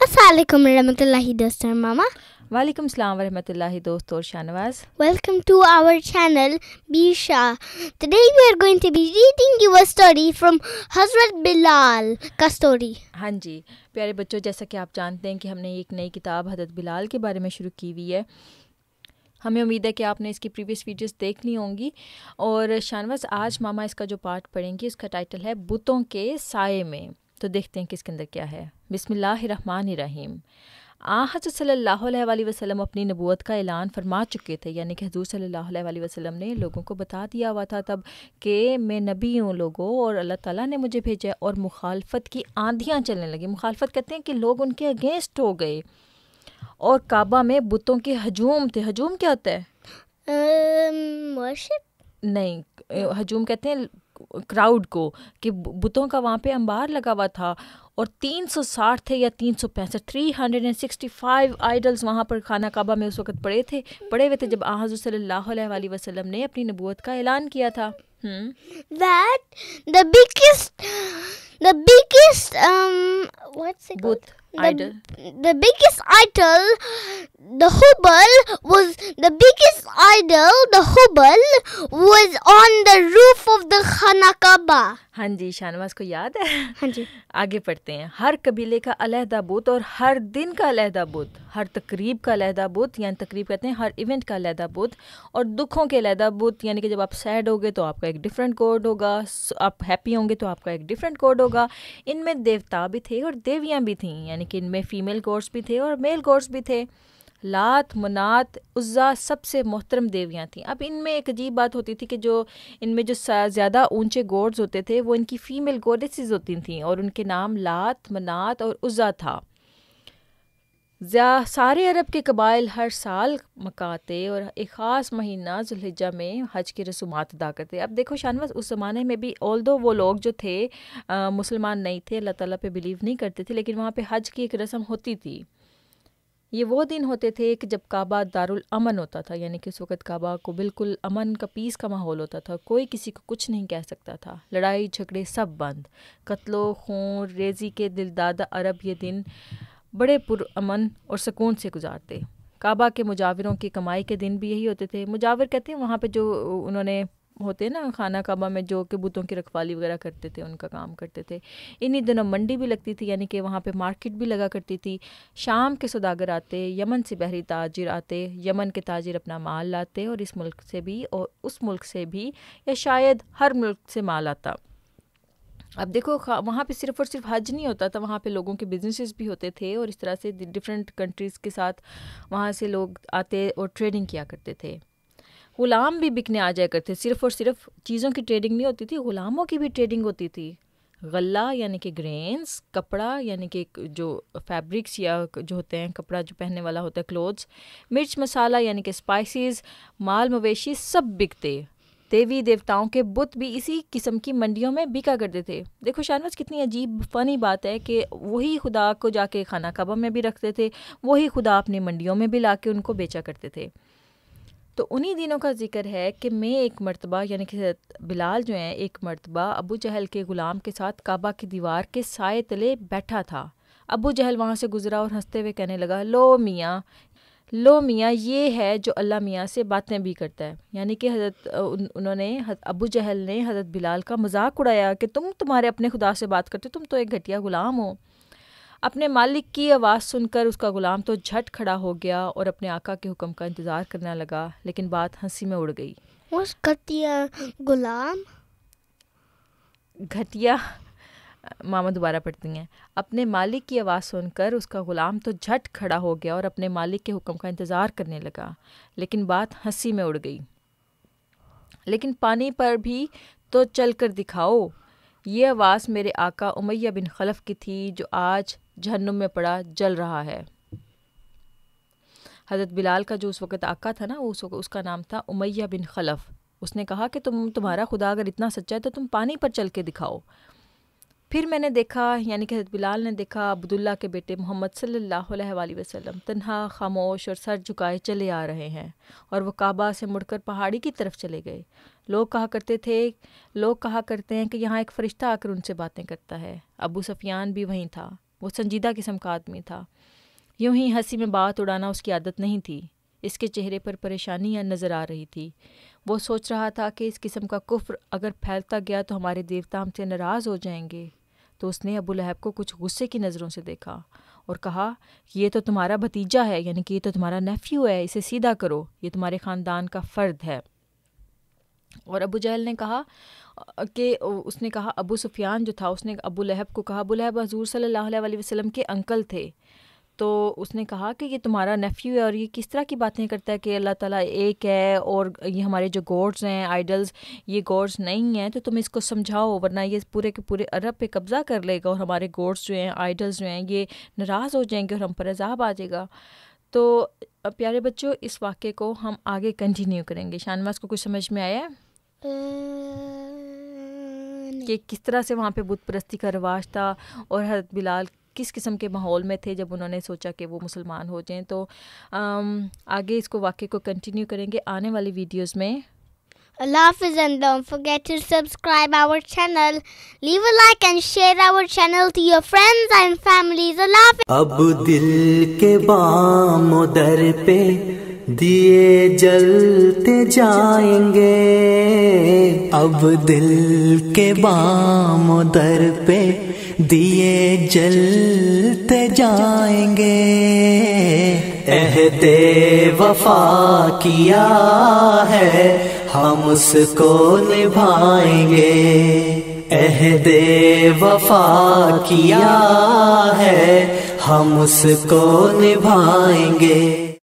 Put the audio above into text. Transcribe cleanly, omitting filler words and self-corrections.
السلام علیکم ورحمۃ اللہ دوست اور ماما. وعلیکم السلام ورحمۃ اللہ دوست اور Shahnawaz. Welcome to our channel Bisha. Today we are going to be reading you a story from Hazrat Bilal کا story. ہاں جی پیارے بچوں، جیسا کہ آپ جانتے ہیں کہ ہم نے ایک نئی کتاب حضرت بلال کے بارے میں شروع کی ہوئی ہے. ہمیں امید ہے کہ آپ نے اس کی پریویس ویڈیوز دیکھ لی ہوں گی. اور شاہنواز آج ماما اس کا جو پارٹ پڑھیں گی اس کا ٹائٹل ہے بتوں کے سائے میں. تو دیکھتے ہیں کہ اس کے اندر کیا ہے. بسم اللہ الرحمن الرحیم. حضرت صلی اللہ علیہ وآلہ وسلم اپنی نبوت کا اعلان فرما چکے تھے، یعنی کہ حضور صلی اللہ علیہ وآلہ وسلم نے لوگوں کو بتا دیا ہوا تھا تب کہ میں نبی ہوں لوگوں، اور اللہ تعالیٰ نے مجھے بھیجا. اور مخالفت کی آندھیاں چلنے لگی. مخالفت کہتے ہیں کہ لوگ ان کے اگینسٹ ہو گئے، اور کعبہ میں بتوں کے ہجوم تھے. ہجوم کیا ہوتا ہے؟ Worship؟ نہیں، ہجوم کہتے ہیں کراؤڈ کو، کہ بتوں کا وہاں پہ انبار لگا ہوا تھا. اور 360 تھے یا 365 365 آئیڈلز وہاں پر خانہ کعبہ میں اس وقت پڑے ہوئے تھے جب حضور صلی اللہ علیہ وآلہ وسلم نے اپنی نبوت کا اعلان کیا تھا. That the biggest what's it called? بت idol. The biggest idol, the Hubal was on the roof of the Khana Kaaba. ہاں جی شاہنواز کو یاد ہے. ہاں جی آگے پڑھتے ہیں. ہر قبیلے کا علیحدہ بت اور ہر دن کا علیحدہ بت، ہر تقریب کا علیحدہ بت، یعنی تقریب کہتے ہیں ہر ایونٹ کا علیحدہ بت، اور دکھوں کے علیحدہ بت، یعنی کہ جب آپ سیڈ ہوگے تو آپ کا ایک ڈفرینٹ کوڈ ہوگا، آپ ہیپی ہوں گے تو آپ کا ایک ڈفرینٹ کوڈ ہوگا. ان میں دیوتا بھی تھے اور دیویاں بھی تھیں، یعنی کہ ان میں فیمیل گوڈس بھی تھے اور میل گوڈس بھی تھے. لات، منات، عزا سب سے محترم دیویاں تھیں. اب ان میں ایک عجیب بات ہوتی تھی کہ جو ان میں جو زیادہ اونچے گوڈز ہوتے تھے وہ ان کی فیمیل گوڈیسز ہوتی تھیں، اور ان کے نام لات، منات اور عزا تھا. سارے عرب کے قبائل ہر سال مکہ آتے اور ایک خاص مہینہ ذوالحجہ میں حج کی رسومات ادا کرتے. اب دیکھو شاہنواز، اس زمانے میں بھی آلدو وہ لوگ جو تھے مسلمان نہیں تھے، اللہ تعالیٰ پہ بلیو نہیں کرتے تھے، لیکن وہاں پہ حج کی ایک رسم ہوتی تھی. یہ وہ دن ہوتے تھے کہ جب کعبہ دارالامن ہوتا تھا، یعنی کہ اس وقت کعبہ کو بالکل امن کا، پیس کا ماحول ہوتا تھا. کوئی کسی کو کچھ نہیں کہہ سکتا تھا. لڑائی جھگڑے سب بند. قتل و خون ریزی کے دلدادہ عرب یہ دن بڑے پرامن اور سکون سے گزارتے. کعبہ کے مجاوروں کی کمائی کے دن بھی یہی ہوتے تھے. مجاور کہتے ہیں وہاں پہ جو انہوں نے ہوتے ہیں نا خانہ کعبہ میں جو کہ بتوں کی رکھوالی وغیرہ کرتے تھے، ان کا کام کرتے تھے. انہی دنوں منڈی بھی لگتی تھی، یعنی کہ وہاں پہ مارکیٹ بھی لگا کرتی تھی. شام کے سوداگر آتے، یمن سے بحری تاجر آتے. یمن کے تاجر اپنا مال لاتے، اور اس ملک سے بھی اور اس ملک سے بھی، یا شاید ہر ملک سے مال آتا. اب دیکھو وہاں پہ صرف اور صرف حج نہیں ہوتا تھا، وہاں پہ لوگوں کے بزنسز بھی ہوتے تھے، اور اس طرح سے ڈفرینٹ کنٹریز کے ساتھ وہاں سے لوگ آتے اور ٹریڈنگ کیا کرتے تھے. غلام بھی بکنے آ جایا کرتے. صرف اور صرف چیزوں کی ٹریڈنگ نہیں ہوتی تھی، غلاموں کی بھی ٹریڈنگ ہوتی تھی. غلہ یعنی کہ گرینز، کپڑا یعنی کہ جو فیبرکس یا جو ہوتے ہیں کپڑا جو پہننے والا ہوتا ہے کلوتھس، مرچ مسالہ یعنی کہ اسپائسیز، مال مویشی سب بکتے. دیوی دیوتاؤں کے بت بھی اسی قسم کی منڈیوں میں بکا کرتے تھے. دیکھو شاہنواز کتنی عجیب فنی بات ہے کہ وہی خدا کو جا کے خانہ کعبہ میں بھی رکھتے تھے، وہی خدا اپنی منڈیوں میں بھی لا کے ان کو بیچا کرتے تھے. تو انہی دنوں کا ذکر ہے کہ میں ایک مرتبہ، یعنی کہ بلال جو ہیں، ایک مرتبہ ابو جہل کے غلام کے ساتھ کعبہ کی دیوار کے سائے تلے بیٹھا تھا. ابو جہل وہاں سے گزرا اور ہنستے ہوئے کہنے لگا، لو میاں یہ ہے جو اللہ میاں سے باتیں بھی کرتا ہے. یعنی کہ ابو جہل نے حضرت بلال کا مذاق اڑایا کہ تمہارے اپنے خدا سے بات کرتے، تم تو ایک گھٹیا غلام ہو. اپنے مالک کی آواز سن کر اس کا غلام تو جھٹ کھڑا ہو گیا اور اپنے آقا کے حکم کا انتظار کرنے لگا، لیکن بات ہنسی میں اڑ گئی. گھٹیا غلام، گھٹیا ماما دوبارہ پڑھتی ہیں. اپنے مالک کی آواز سن کر اس کا غلام تو جھٹ کھڑا ہو گیا اور اپنے مالک کے حکم کا انتظار کرنے لگا، لیکن بات ہنسی میں اڑ گئی. لیکن پانی پر بھی تو چل کر دکھاؤ. یہ آواز میرے آقا امیہ بن خلف کی تھی جو آج جہنم میں پڑا جل رہا ہے. حضرت بلال کا جو اس وقت آقا تھا نا، اس کا نام تھا امیہ بن خلف. اس نے کہا کہ تمہارا خدا اگر اتنا سچا ہے تو تم پانی پر چل کے دکھاؤ. پھر میں نے دیکھا، یعنی کہ حضرت بلال نے دیکھا، عبداللہ کے بیٹے محمد صلی اللہ علیہ وآلہ وسلم تنہا، خاموش اور سر جھکائے چلے آ رہے ہیں، اور وہ کعبہ سے مڑ کر پہاڑی کی طرف چلے گئے. لوگ کہا کرتے ہیں کہ یہاں ایک فرشتہ آ کر ان سے باتیں کرتا ہے. ابو سفیان بھی وہیں تھا. وہ سنجیدہ قسم کا آدمی تھا. یوں ہی ہنسی میں بات اڑانا اس کی عادت نہیں تھی. اس کے چہرے پر پریشانیاں نظر آ رہی تھی. وہ سوچ رہا تھا کہ اس قسم کا کفر اگر پھیلتا گیا تو ہمارے دیوتا ہم سے ناراض ہو جائیں گے. تو اس نے ابو لہب کو کچھ غصے کی نظروں سے دیکھا اور کہا یہ تو تمہارا بھتیجا ہے، یعنی کہ یہ تو تمہارا نیفیو ہے، اسے سیدھا کرو، یہ تمہارے خاندان کا فرد ہے. اور ابو جہل نے کہا کہ اس نے کہا، ابو سفیان جو تھا اس نے ابو لہب کو کہا، ابو لہب حضور صلی اللہ علیہ وسلم کے انکل تھے، تو اس نے کہا کہ یہ تمہارا نیفیو ہے اور یہ کس طرح کی باتیں کرتا ہے کہ اللہ تعالیٰ ایک ہے اور یہ ہمارے جو گاڈز ہیں آئیڈلز یہ گاڈز نہیں ہیں، تو تم اس کو سمجھاؤ ورنہ یہ پورے کے پورے عرب پہ قبضہ کر لے گا اور ہمارے گاڈز جو ہیں آئیڈلز جو ہیں یہ ناراض ہو جائیں گے اور ہم پر عذاب آ جائے گا. تو پیارے بچوں اس واقعے کو ہم آگے کنٹینیو کریں گے. شانواز کو کچھ سمجھ میں آیا کہ کس طرح سے وہاں پہ بت پرستی کا رواج تھا اور حضرت بلال کس قسم کے ماحول میں تھے جب انہوں نے سوچا کہ وہ مسلمان ہو جائیں؟ تو آگے اس کو واقعے کو کنٹینیو کریں گے آنے والی ویڈیوز میں. Allah Hafiz, and don't forget to subscribe our channel, leave a like and share our channel to your friends and families. Allah Hafiz. اب دل کے بام و در پہ دیے جلتے جائیں گے، اب دل کے بام و در پہ دیے جلتے جائیں گے، عہد وفا کیا ہے ہم اس کو نبھائیں گے، عہد وفا کیا ہے ہم اس کو نبھائیں گے.